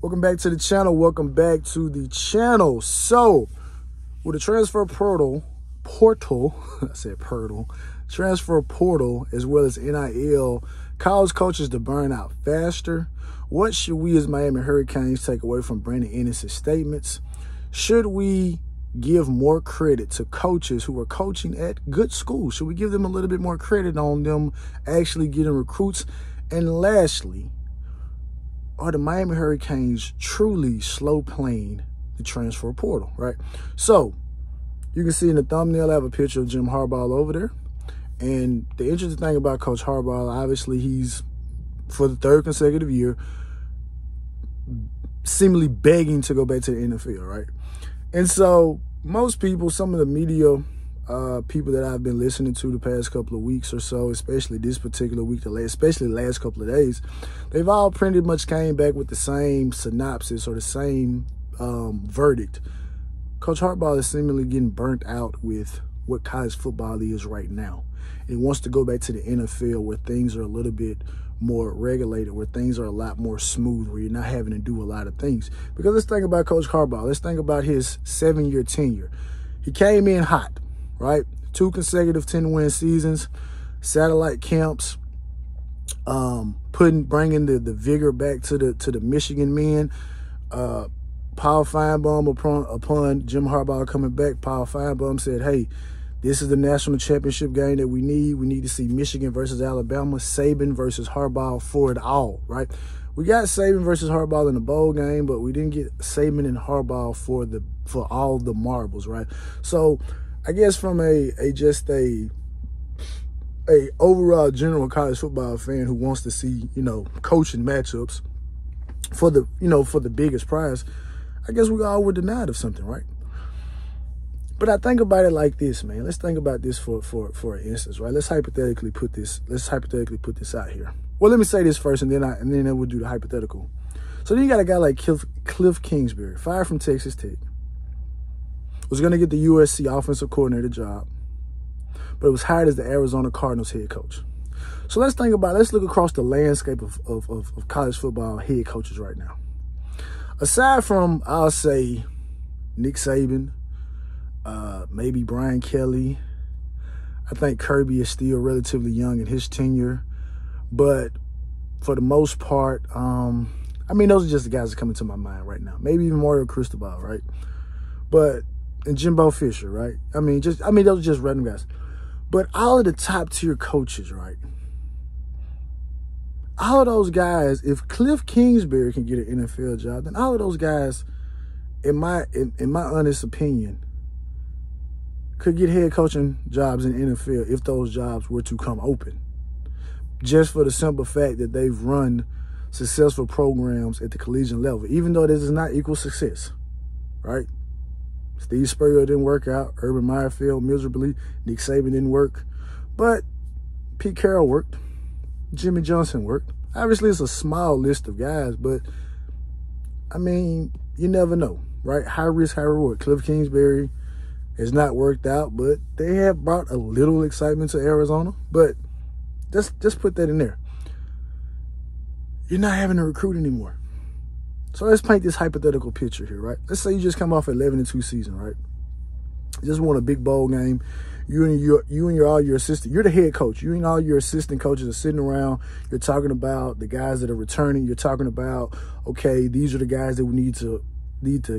Welcome back to the channel. Welcome back to the channel. So, with the transfer portal, I said portal, transfer portal, as well as NIL, college coaches to burn out faster. What should we as Miami Hurricanes take away from Brandon Ennis' statements? Should we give more credit to coaches who are coaching at good schools? Should we give them a little bit more credit on them actually getting recruits? And lastly, are the Miami Hurricanes truly slow playing the transfer portal, right? So, you can see in the thumbnail, I have a picture of Jim Harbaugh over there. And the interesting thing about Coach Harbaugh, obviously he's, for the third consecutive year, seemingly begging to go back to the NFL, right? And so, most people, some of the media people that I've been listening to the past couple of weeks or so, especially this particular week, especially the last couple of days, they've all pretty much came back with the same synopsis or the same verdict. Coach Harbaugh is seemingly getting burnt out with what college football is right now. He wants to go back to the NFL where things are a little bit more regulated, where things are a lot more smooth, where you're not having to do a lot of things. Because let's think about Coach Harbaugh. Let's think about his 7-year tenure. He came in hot, right? 2 consecutive 10-win seasons, satellite camps, bringing the vigor back to the Michigan men. Paul Feinbaum, upon Jim Harbaugh coming back, Paul Feinbaum said, hey, this is the national championship game that we need. We need to see Michigan versus Alabama, Saban versus Harbaugh for it all, right? We got Saban versus Harbaugh in the bowl game, but we didn't get Saban and Harbaugh for all the marbles, right? So I guess from a overall general college football fan who wants to see, coaching matchups for the biggest prize, I guess we all were denied of something, right? But I think about it like this, man. Let's think about this for an instance, right? Let's hypothetically put this out here. Well, let me say this first, and then we'll do the hypothetical. So then you got a guy like Cliff Kingsbury, fired from Texas Tech, was going to get the USC offensive coordinator job, but it was hired as the Arizona Cardinals head coach. So let's look across the landscape of college football head coaches right now. Aside from, I'll say, Nick Saban, maybe Brian Kelly, I think Kirby is still relatively young in his tenure. But for the most part, those are just the guys that come into my mind right now. Maybe even Mario Cristobal, right? And Jimbo Fisher, right? Those are just random guys. But all of the top tier coaches, right? All of those guys, if Cliff Kingsbury can get an NFL job, then all of those guys, in my honest opinion, could get head coaching jobs in the NFL if those jobs were to come open. Just for the simple fact that they've run successful programs at the collegiate level, even though this does not equal success, right? Steve Spurrier didn't work out. Urban Meyer failed miserably. Nick Saban didn't work. But Pete Carroll worked. Jimmy Johnson worked. Obviously, it's a small list of guys, but, you never know, right? High risk, high reward. Cliff Kingsbury has not worked out, but they have brought a little excitement to Arizona. But just put that in there. You're not having to recruit anymore. So let's paint this hypothetical picture here, right? Let's say you just come off an 11-2 season, right? You just won a big bowl game. You and all your assistant. You're the head coach. You and all your assistant coaches are sitting around. You're talking about the guys that are returning. You're talking about, okay, these are the guys that we need to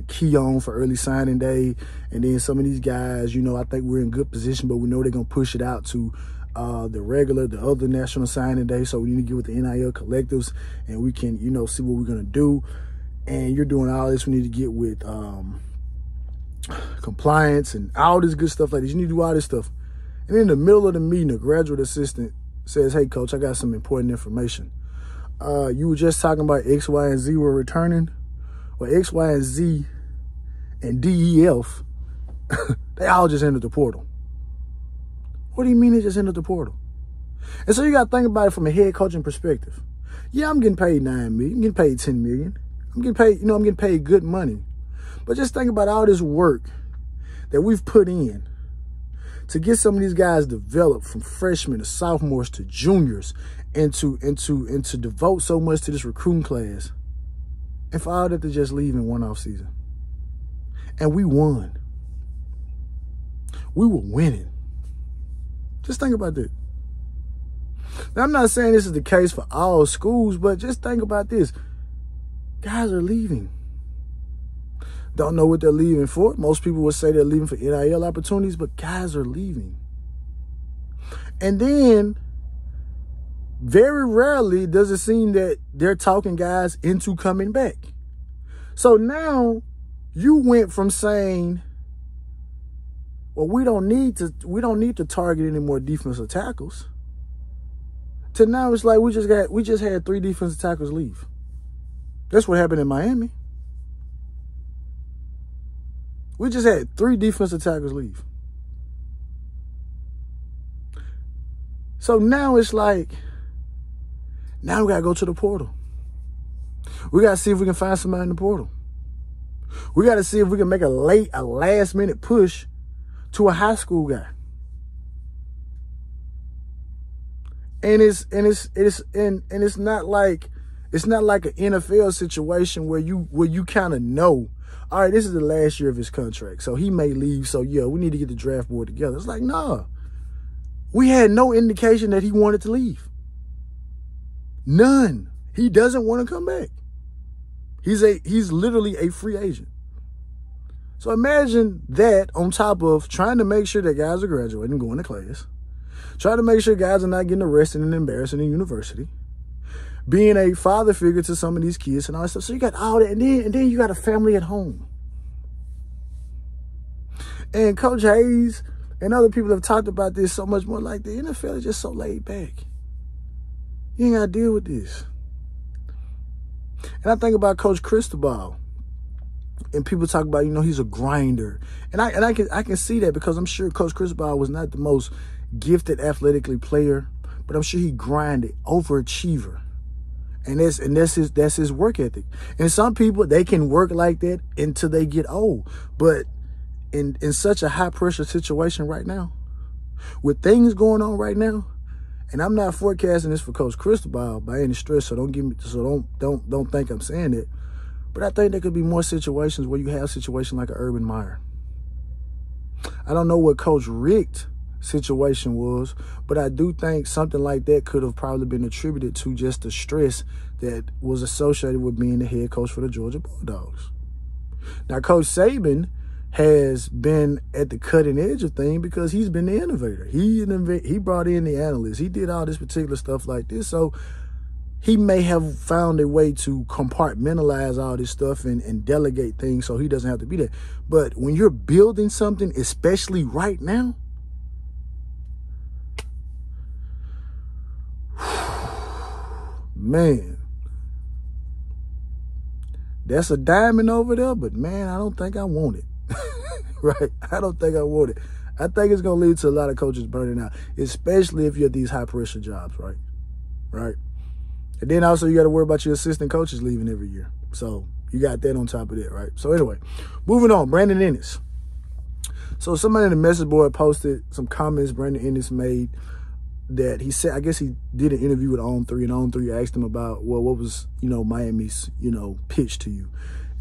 key on for early signing day. And then some of these guys, I think we're in good position, but we know they're gonna push it out to the other national signing day. So we need to get with the NIL collectives, and we can, see what we're gonna do. And you're doing all this. We need to get with compliance and all this good stuff like this. You need to do all this stuff. And in the middle of the meeting, a graduate assistant says, hey, coach, I got some important information. You were just talking about X, Y, and Z were returning. Well, X, Y, and Z and D, E, F, they all just entered the portal. What do you mean they just entered the portal? And so you got to think about it from a head coaching perspective. Yeah, I'm getting paid $9 million. I'm getting paid $10 million. I'm getting paid good money. But just think about all this work that we've put in to get some of these guys developed from freshmen to sophomores to juniors and to devote so much to this recruiting class. And for all that to just leave in one off season. And we won. We were winning. Just think about that. Now, I'm not saying this is the case for all schools, but just think about this. Guys are leaving. Don't know what they're leaving for. Most people would say they're leaving for NIL opportunities, but guys are leaving. And then, very rarely does it seem that they're talking guys into coming back. So now, you went from saying, well, we don't need to target any more defensive tackles, to now it's like we just had 3 defensive tackles leave. That's what happened in Miami. We just had 3 defensive tackles leave. So now it's like, now we got to go to the portal. We got to see if we can find somebody in the portal. We got to see if we can make a last minute push to a high school guy. And it's not like an NFL situation where you kind of know, all right, this is the last year of his contract, so he may leave. So yeah, we need to get the draft board together. It's like, nah, we had no indication that he wanted to leave. None. He doesn't want to come back. He's literally a free agent. So imagine that on top of trying to make sure that guys are graduating and going to class, trying to make sure guys are not getting arrested and embarrassed in university, being a father figure to some of these kids and all that stuff. So you got all that, and then you got a family at home. And Coach Hayes and other people have talked about this so much more. Like, the NFL is just so laid back. You ain't got to deal with this. And I think about Coach Cristobal. And people talk about, he's a grinder. And I can see that, because I'm sure Coach Cristobal was not the most gifted athletically player, but I'm sure he grinded, overachiever. And that's his work ethic. And some people, they can work like that until they get old. But in such a high pressure situation right now, with things going on right now, and I'm not forecasting this for Coach Cristobal by any stretch, so don't think I'm saying it. But I think there could be more situations where you have a situation like an Urban Meyer. I don't know what Coach Richt's situation was, but I do think something like that could have probably been attributed to just the stress that was associated with being the head coach for the Georgia Bulldogs. Now, Coach Saban has been at the cutting edge of things because he's been the innovator. He brought in the analysts. He did all this particular stuff like this. So he may have found a way to compartmentalize all this stuff and delegate things so he doesn't have to be there. But when you're building something, especially right now, man, that's a diamond over there, but man, I don't think I want it. Right? I don't think I want it. I think it's going to lead to a lot of coaches burning out, especially if you're at these high-pressure jobs, right? Right? And then also you got to worry about your assistant coaches leaving every year. So you got that on top of that, right? So anyway, moving on, Brandon Ennis. So somebody in the message board posted some comments Brandon Ennis made that he said, I guess he did an interview with On3, and On3 asked him about, well, what was, Miami's, pitch to you?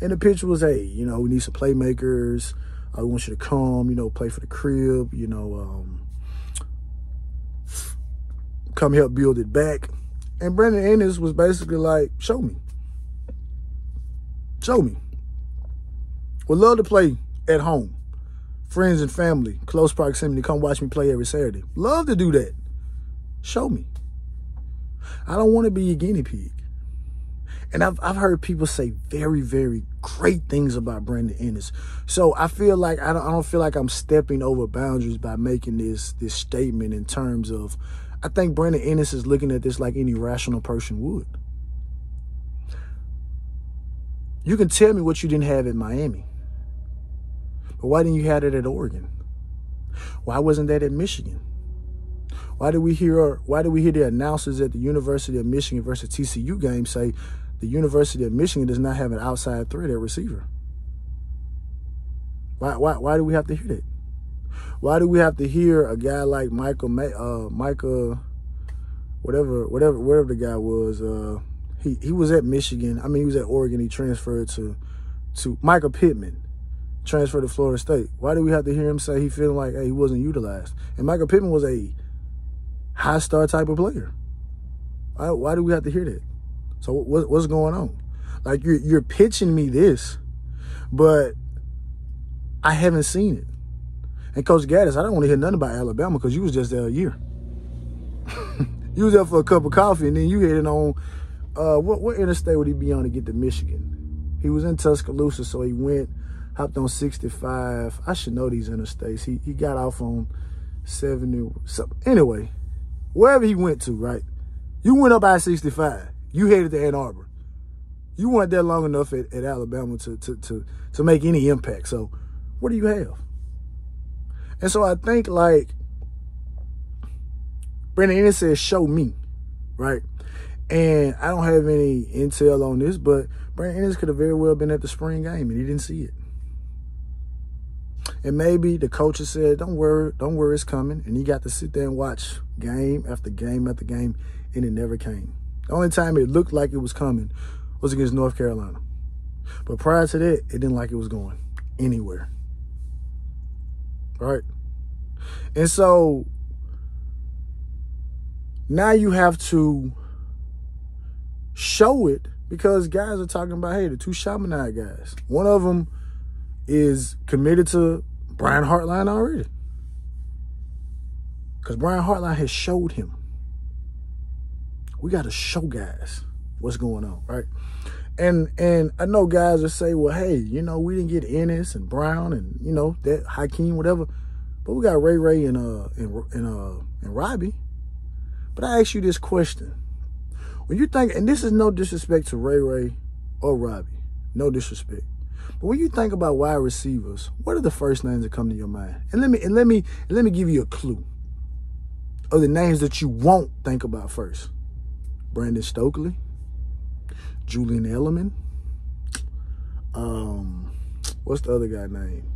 And the pitch was, hey, we need some playmakers. I want you to come, play for the crib, come help build it back. And Brandon Ennis was basically like, show me. Show me. Would love to play at home. Friends and family, close proximity, come watch me play every Saturday. Love to do that. Show me. I don't want to be a guinea pig. And I've heard people say very, very great things about Brandon Ennis. So I feel like I don't feel like I'm stepping over boundaries by making this statement in terms of, I think Brandon Ennis is looking at this like any rational person would. You can tell me what you didn't have in Miami, but why didn't you have it at Oregon? Why wasn't that at Michigan? Why do we hear the announcers at the University of Michigan versus TCU game say the University of Michigan does not have an outside threat at receiver? Why do we have to hear that? Why do we have to hear a guy like Micah, whatever the guy was, He was at Michigan. I mean, he was at Oregon. He transferred to Michael Pittman, transferred to Florida State. Why do we have to hear him say he feeling like, hey, he wasn't utilized? And Michael Pittman was a high-star type of player. Why do we have to hear that? So what's going on? Like, you're pitching me this, but I haven't seen it. And Coach Gaddis, I don't want to hear nothing about Alabama because you was just there a year. You was there for a cup of coffee, and then you headed on, what interstate would he be on to get to Michigan? He was in Tuscaloosa, so he went, hopped on 65. I should know these interstates. He got off on 70. So, anyway, wherever he went to, right? You went up I-65. You headed to Ann Arbor. You weren't there long enough at Alabama to make any impact. So what do you have? And so I think, like, Brandon Ennis says, show me, right? And I don't have any intel on this, but Brandon Ennis could have very well been at the spring game and he didn't see it. And maybe the coaches said, don't worry, it's coming. And he got to sit there and watch game after game after game, and it never came. The only time it looked like it was coming was against North Carolina. But prior to that, it didn't like it was going anywhere. Right? And so now you have to show it because guys are talking about, hey, the two Chaminade guys. One of them is committed to Brian Hartline already. Because Brian Hartline has showed him. We got to show guys what's going on, right? And I know guys will say, well, hey, you know, we didn't get Ennis and Brown and, you know, that Hakeem, whatever. But we got Ray and Robbie. But I ask you this question. When you think, and this is no disrespect to Ray or Robbie, no disrespect. But when you think about wide receivers, what are the first names that come to your mind? And let me give you a clue of the names that you won't think about first. Brandon Stokely, Julian Edelman, what's the other guy name?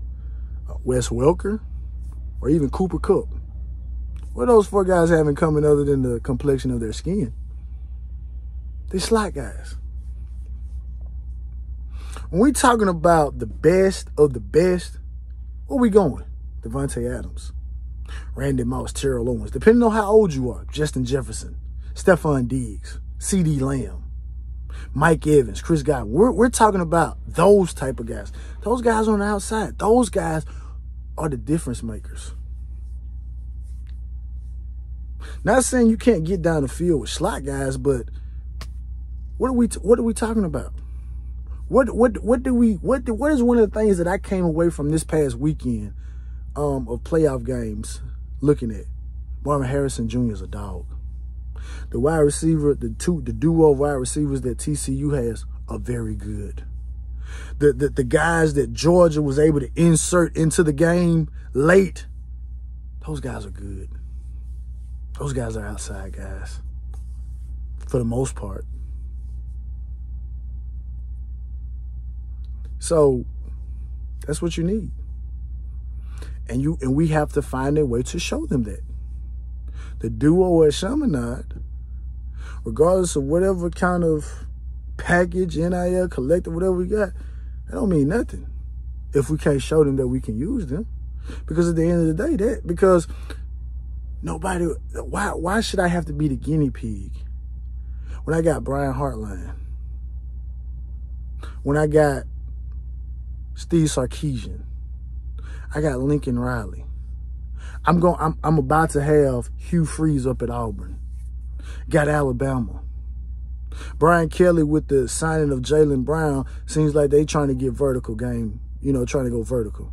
Wes Welker, or even Cooper Kupp. What those four guys have in common other than the complexion of their skin? They slot guys. When we talking about the best of the best, where we going? Devontae Adams, Randy Moss, Terrell Owens, depending on how old you are, Justin Jefferson, Stephon Diggs, C.D. Lamb, Mike Evans, Chris Godwin. We're talking about those type of guys. Those guys on the outside, those guys are the difference makers. Not saying you can't get down the field with slot guys, but what are we talking about? What is one of the things that I came away from this past weekend of playoff games looking at? Marvin Harrison Jr. is a dog. The wide receiver, the duo of wide receivers that TCU has are very good. The guys that Georgia was able to insert into the game late, those guys are good. Those guys are outside guys for the most part. So that's what you need. And we have to find a way to show them that. The duo at Chaminade, regardless of whatever kind of package, NIL, collective, whatever we got, that don't mean nothing if we can't show them that we can use them. Because at the end of the day, because nobody, why should I have to be the guinea pig when I got Brian Hartline, when I got Steve Sarkisian, I got Lincoln Riley, I'm about to have Hugh Freeze up at Auburn, got Alabama, Brian Kelly with the signing of Jaylen Brown, seems like they trying to get vertical game, trying to go vertical.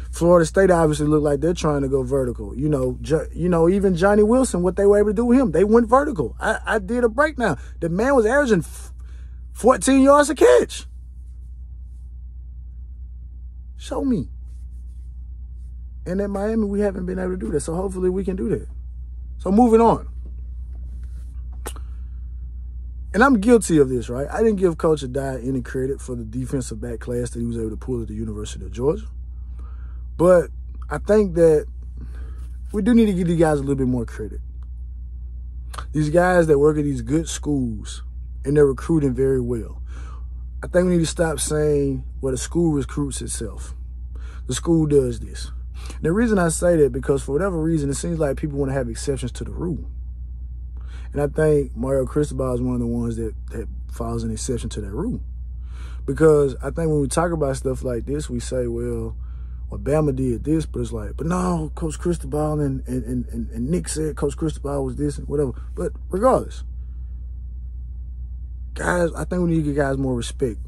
Florida State obviously look like they're trying to go vertical. Even Johnny Wilson, what they were able to do with him, they went vertical. I did a breakdown. The man was averaging 14 yards a catch. Show me. And at Miami, we haven't been able to do that. So hopefully we can do that. So moving on. And I'm guilty of this, right? I didn't give Coach Adai any credit for the defensive back class that he was able to pull at the University of Georgia. But I think that we do need to give these guys a little bit more credit. These guys that work at these good schools, and they're recruiting very well. I think we need to stop saying, well, the school recruits itself. The school does this. And the reason I say that, because for whatever reason, it seems like people want to have exceptions to the rule. And I think Mario Cristobal is one of the ones that follows an exception to that rule. Because I think when we talk about stuff like this, we say, well, Bama did this, but it's like, but no, Coach Cristobal and Nick said Coach Cristobal was this and whatever. But regardless, guys, I think we need to give guys more respect.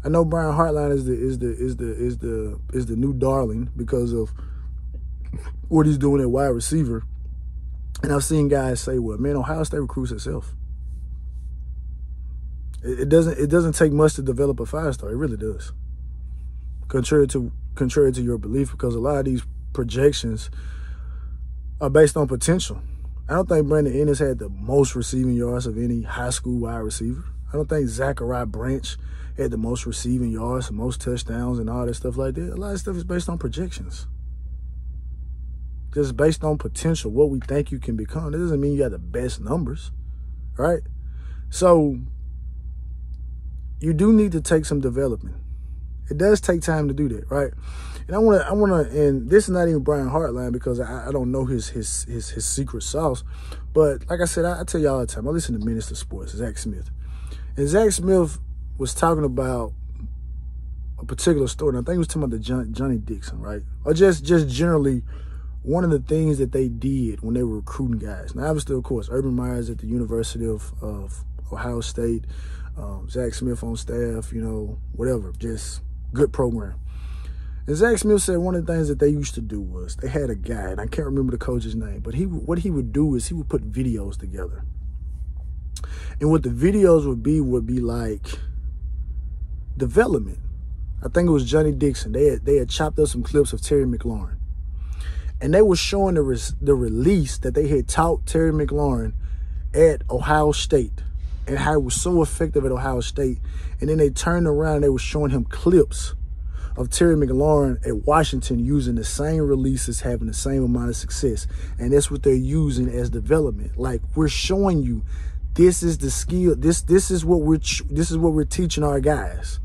I know Brian Hartline is the new darling because of what he's doing at wide receiver. And I've seen guys say, well, man, Ohio State recruits itself. It doesn't take much to develop a 5-star. It really does. Contrary to your belief, because a lot of these projections are based on potential. I don't think Brandon Ennis had the most receiving yards of any high school wide receiver. I don't think Zachariah Branch had the most receiving yards, the most touchdowns, and all that stuff like that. A lot of stuff is based on projections. Just based on potential, what we think you can become. That doesn't mean you have the best numbers, right? So you do need to take some development. It does take time to do that, right? And I wanna, and this is not even Brian Hartline, because I don't know his secret sauce. But like I said, I tell you all the time, I listen to Minister Sports, Zach Smith. And Zach Smith was talking about a particular story, and I think he was talking about the Johnny Dixon, right? Or just generally one of the things that they did when they were recruiting guys. Now, obviously, of course, Urban Meyer's at the University of Ohio State, Zach Smith on staff, you know, whatever, just good program. And Zach Smith said one of the things that they used to do was they had a guy, and I can't remember the coach's name, but what he would do is he would put videos together. And what the videos would be like development. I think it was Johnny Dixon. They had chopped up some clips of Terry McLaurin. And they were showing the release that they had taught Terry McLaurin at Ohio State and how it was so effective at Ohio State. And then they turned around and they were showing him clips of Terry McLaurin at Washington using the same releases, having the same amount of success. And that's what they're using as development. Like, we're showing you this is the skill. This is what we're teaching our guys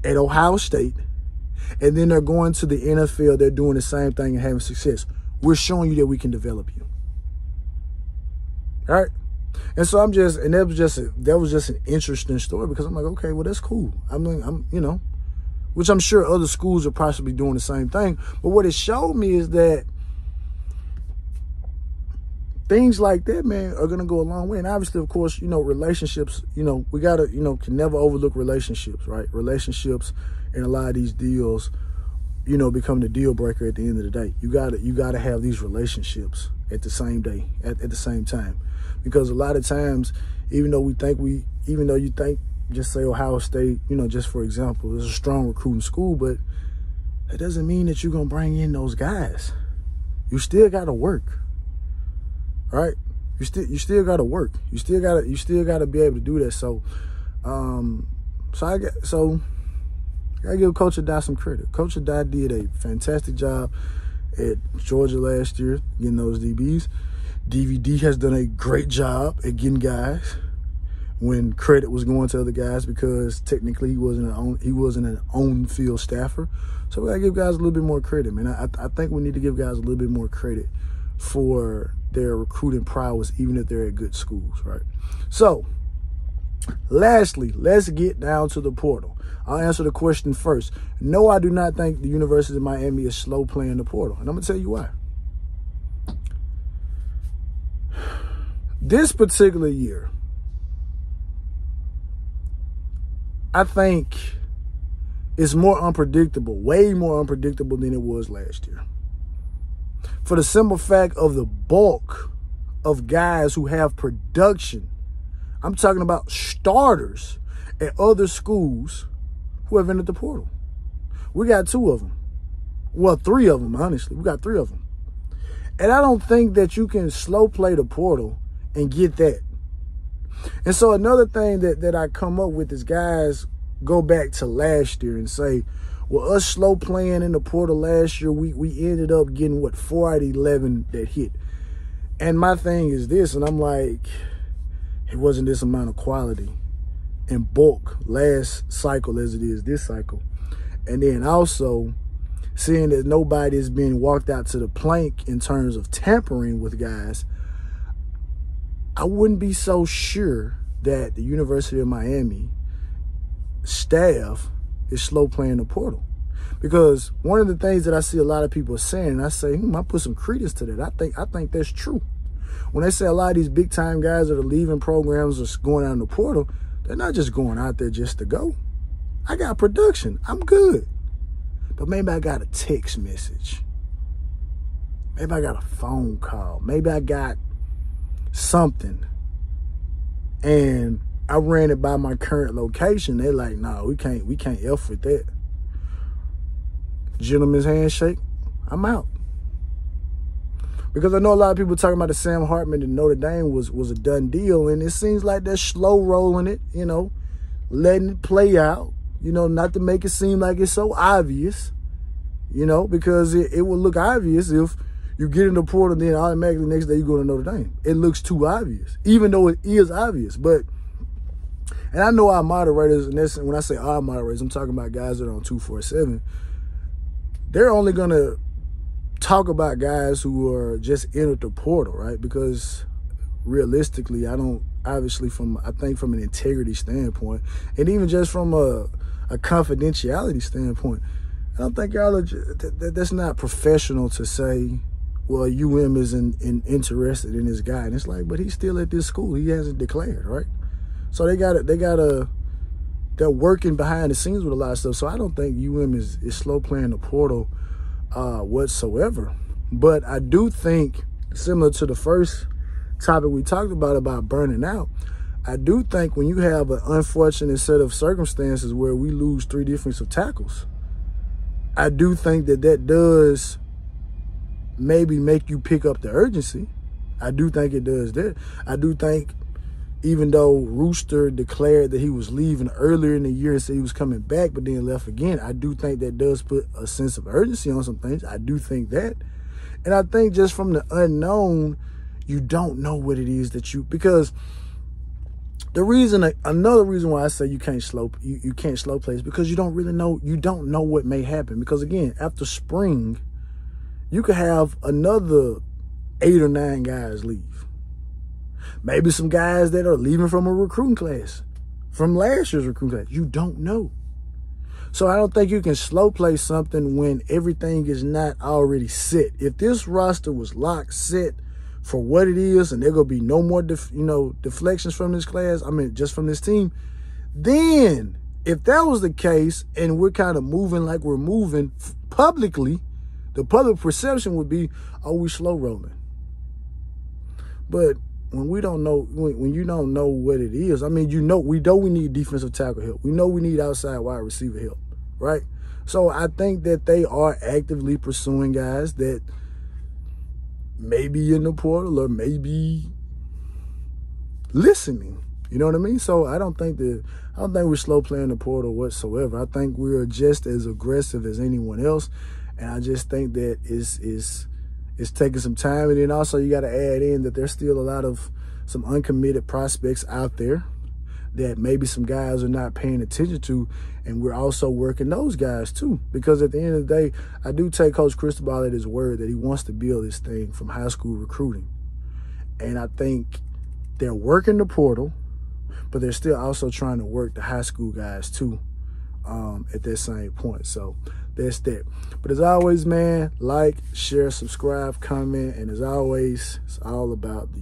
at Ohio State. And then they're going to the NFL. They're doing the same thing and having success. We're showing you that we can develop you. All right. And so that was just an interesting story, because I'm like, okay, well, that's cool. You know, which I'm sure other schools are possibly doing the same thing. But what it showed me is that things like that, man, are going to go a long way. And obviously, of course, you know, relationships, you know, we got to, you know, can never overlook relationships, right? Relationships in a lot of these deals, you know, become the deal breaker at the end of the day. You got to have these relationships at the same day, at the same time. Because a lot of times, even though you think, just say Ohio State, you know, just for example, is a strong recruiting school, but that doesn't mean that you're going to bring in those guys. You still got to work. Right? You still got to work. You still got to be able to do that. So, I gotta give Coach Adai some credit. Coach Adai did a fantastic job at Georgia last year, getting those DBs. DVD has done a great job at getting guys when credit was going to other guys, because technically he wasn't an on-field staffer. So we gotta give guys a little bit more credit, man. I think we need to give guys a little bit more credit for their recruiting prowess, even if they're at good schools, right? So, lastly, let's get down to the portal. I'll answer the question first. No, I do not think the University of Miami is slow playing the portal, and I'm going to tell you why. This particular year, I think it's more unpredictable, way more unpredictable than it was last year. For the simple fact of the bulk of guys who have production, I'm talking about starters at other schools who have entered the portal. We got 2 of them. Well, 3 of them, honestly. We got 3 of them. And I don't think that you can slow play the portal and get that. And so another thing that I come up with is guys go back to last year and say, well, us slow playing in the portal last year, we ended up getting, what, 4 out of 11 that hit. And my thing is this, and I'm like, it wasn't this amount of quality in bulk last cycle as it is this cycle. And then also seeing that nobody is being walked out to the plank in terms of tampering with guys, I wouldn't be so sure that the University of Miami staff is slow playing the portal. Because one of the things that I see a lot of people saying, and I say, I put some credence to that. I think that's true. When they say a lot of these big time guys that are leaving programs or going out in the portal, they're not just going out there just to go. I got production. I'm good. But maybe I got a text message. Maybe I got a phone call. Maybe I got something. And I ran it by my current location. They're like, no, we can't F with that. Gentleman's handshake, I'm out. Because I know a lot of people talking about the Sam Hartman to Notre Dame was a done deal, and it seems like they're slow rolling it, letting it play out, not to make it seem like it's so obvious, because it would look obvious if you get in the portal and then automatically the next day you go to Notre Dame. It looks too obvious, even though it is obvious. And I know our moderators, and that's, when I say our moderators, I'm talking about guys that are on 247. They're only going to talk about guys who are just entered the portal, right? Because realistically, I think from an integrity standpoint, and even just from a confidentiality standpoint, I don't think y'all that's not professional to say, well, UM isn't interested in this guy. And it's like, but he's still at this school. He hasn't declared, right? So they're working behind the scenes with a lot of stuff. So I don't think UM is slow playing the portal whatsoever. But I do think, similar to the first topic we talked about burning out, I do think when you have an unfortunate set of circumstances where we lose 3 defensive tackles, I do think that does maybe make you pick up the urgency. I do think it does that. I do think, even though Rooster declared that he was leaving earlier in the year and said he was coming back, but then left again, I do think that does put a sense of urgency on some things. I do think that. And I think just from the unknown, you don't know what it is because another reason why I say you can't slow play is because you don't really know, you don't know what may happen. Because again, after spring, you could have another 8 or 9 guys leave. Maybe some guys that are leaving from a recruiting class, from last year's recruiting class. You don't know. So I don't think you can slow play something when everything is not already set. If this roster was locked, set for what it is, and there going to be no more deflections from this class, just from this team, then if that was the case and we're kind of moving like we're moving publicly, the public perception would be, oh, we slow rolling. But when we don't know, when you don't know what it is, we know we need defensive tackle help. We know we need outside wide receiver help, right? So I think that they are actively pursuing guys that may be in the portal or may be listening. You know what I mean? So I don't think we're slow playing the portal whatsoever. I think we're just as aggressive as anyone else, and I just think that it's taking some time. And then also you got to add in that there's still a lot of some uncommitted prospects out there that maybe some guys are not paying attention to, and we're also working those guys too. Because at the end of the day, I do take Coach Cristobal at his word that he wants to build this thing from high school recruiting. And I think they're working the portal, but they're still also trying to work the high school guys too at that same point. So that's that. But as always, man, like, share, subscribe, comment, and as always, it's all about the